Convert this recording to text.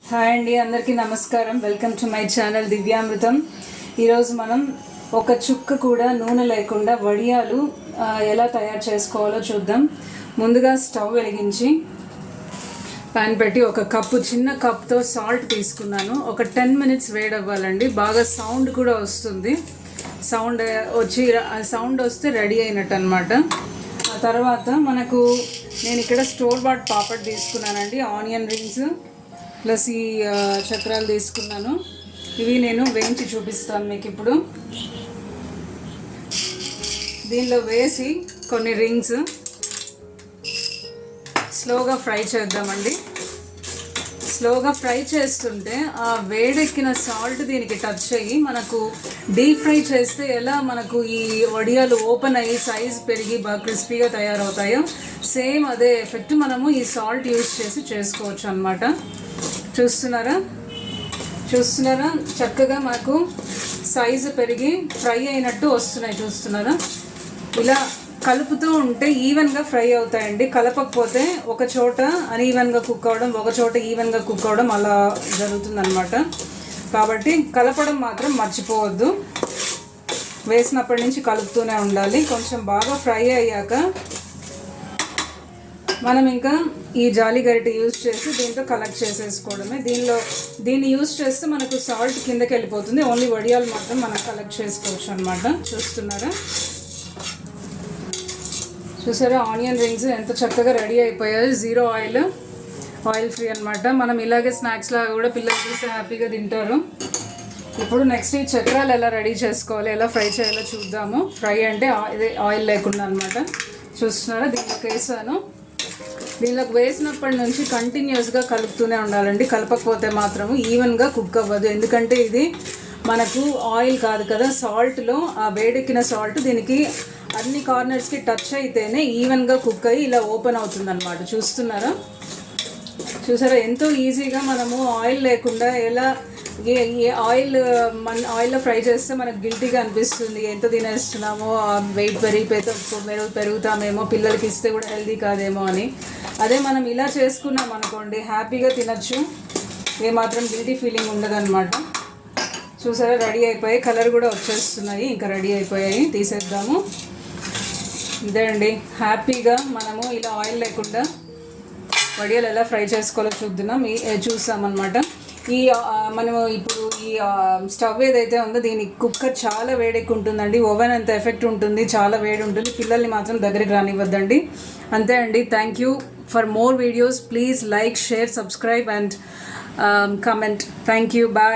Hi అండి, అందరికీ నమస్కారం. Welcome to my channel Divyamrutham. ఈరోజు మనం ఒక చుక్క కూడా నూనె లేకుండా వడియాలు ఎలా తయారు చేసుకోవాలో చూద్దాం. ముందుగా స్టవ్ వెలిగించి పాన్ పెట్టి ఒక కప్పు, చిన్న కప్తో సాల్ట్ తీసుకున్నాను. ఒక 10 minutes వేడవ్వాలండి. బాగా సౌండ్ కూడా వస్తుంది. సౌండ్ వస్తే రెడీ అయినట్టు అనమాట. ఆ తర్వాత నేను ఇక్కడ స్టోర్ బాట్ పాపడ్ తీసుకున్నానండి. ఆనియన్ రింగ్స్ ప్లస్ ఈ చక్రాలు తీసుకున్నాను. ఇవి నేను వేయించి చూపిస్తాను మీకు ఇప్పుడు. దీనిలో వేసి కొన్ని రింగ్స్ స్లోగా ఫ్రై చేద్దామండి. స్లోగా ఫ్రై చేస్తుంటే ఆ వేడెక్కిన సాల్ట్ దీనికి టచ్ అయ్యి మనకు డీప్ ఫ్రై చేస్తే ఎలా మనకు ఈ వడియాలు ఓపెన్ అయ్యి సైజ్ పెరిగి బాగా క్రిస్పీగా తయారవుతాయో సేమ్ అదే ఎఫెక్ట్ మనము ఈ సాల్ట్ యూజ్ చేసి చేసుకోవచ్చు అన్నమాట. చూస్తున్నారా చక్కగా మనకు సైజు పెరిగి ఫ్రై అయినట్టు వస్తున్నాయి. చూస్తున్నారా, ఇలా కలుపుతూ ఉంటే ఈవెన్గా ఫ్రై అవుతాయండి. కలపకపోతే ఒక చోట అన్ఈవెన్గా కుక్ అవ్వడం, ఒక చోట ఈవెన్గా కుక్ అవ్వడం అలా జరుగుతుందన్నమాట. కాబట్టి కలపడం మాత్రం మర్చిపోవద్దు. వేసినప్పటి నుంచి కలుపుతూనే ఉండాలి. కొంచెం బాగా ఫ్రై అయ్యాక మనం ఇంకా ఈ జాలి గరిటె యూజ్ చేసి దీంతో కలెక్ట్ చేసేసుకోవడమే. దీన్ని యూజ్ చేస్తే మనకు సాల్ట్ కిందకి వెళ్ళిపోతుంది. ఓన్లీ వడియాలు మాత్రం మనం కలెక్ట్ చేసుకోవచ్చు అనమాట. చూసారా ఆనియన్ రింగ్స్ ఎంత చక్కగా రెడీ అయిపోయాయి. 0 ఆయిల్ ఫ్రీ అనమాట. మనం ఇలాగే స్నాక్స్ లాగా కూడా పిల్లలు చూస్తే హ్యాపీగా తింటారు. ఇప్పుడు నెక్స్ట్ ఈ చక్రాలు ఎలా రెడీ చేసుకోవాలి, ఎలా ఫ్రై చేయాలో చూద్దాము. ఫ్రై అంటే ఇదే ఆయిల్ లేకుండా అనమాట. చూస్తున్నారా, దీనిలోకి వేసినప్పటి నుంచి కంటిన్యూస్గా కలుపుతూనే ఉండాలండి. కలపకపోతే మాత్రము ఈవెన్గా కుక్ అవ్వదు. ఎందుకంటే ఇది మనకు ఆయిల్ కాదు కదా, సాల్ట్లో ఆ వేడెక్కిన సాల్ట్ దీనికి అన్ని కార్నర్స్కి టచ్ అయితేనే ఈవెన్గా కుక్ అయ్యి ఇలా ఓపెన్ అవుతుంది అనమాట. చూసారా ఎంతో ఈజీగా మనము ఆయిల్ లేకుండా ఎలా ఆయిల్లో ఫ్రై చేస్తే మనకు గిల్టీగా అనిపిస్తుంది. ఎంత తినేస్తున్నామో, వెయిట్ పెరుగుతామేమో, పిల్లలకి ఇస్తే కూడా హెల్దీ కాదేమో అని. అదే మనం ఇలా చేసుకున్నాం అనుకోండి, హ్యాపీగా తినచ్చు. ఏమాత్రం గిల్టీ ఫీలింగ్ ఉండదన్నమాట. చూసారా రెడీ అయిపోయాయి, కలర్ కూడా వచ్చేస్తున్నాయి. ఇంకా రెడీ అయిపోయాయి, తీసేద్దాము. ఇదే అండి, హ్యాపీగా మనము ఇలా ఆయిల్ లేకుండా వడియాలు ఎలా ఫ్రై చేసుకోవాలో చూసామన్నమాట. మనము ఇప్పుడు ఈ స్టవ్ ఏదైతే ఉందో దీని కుక్కర్ చాలా వేడెక్కి ఉంటుందండి. ఓవెన్ అంత ఎఫెక్ట్ ఉంటుంది, చాలా వేడి ఉంటుంది. పిల్లల్ని మాత్రం దగ్గరికి రానివ్వద్దండి. అంతే అండి. Thank you. For more videos please like, share, subscribe and comment. Thank you. Bye.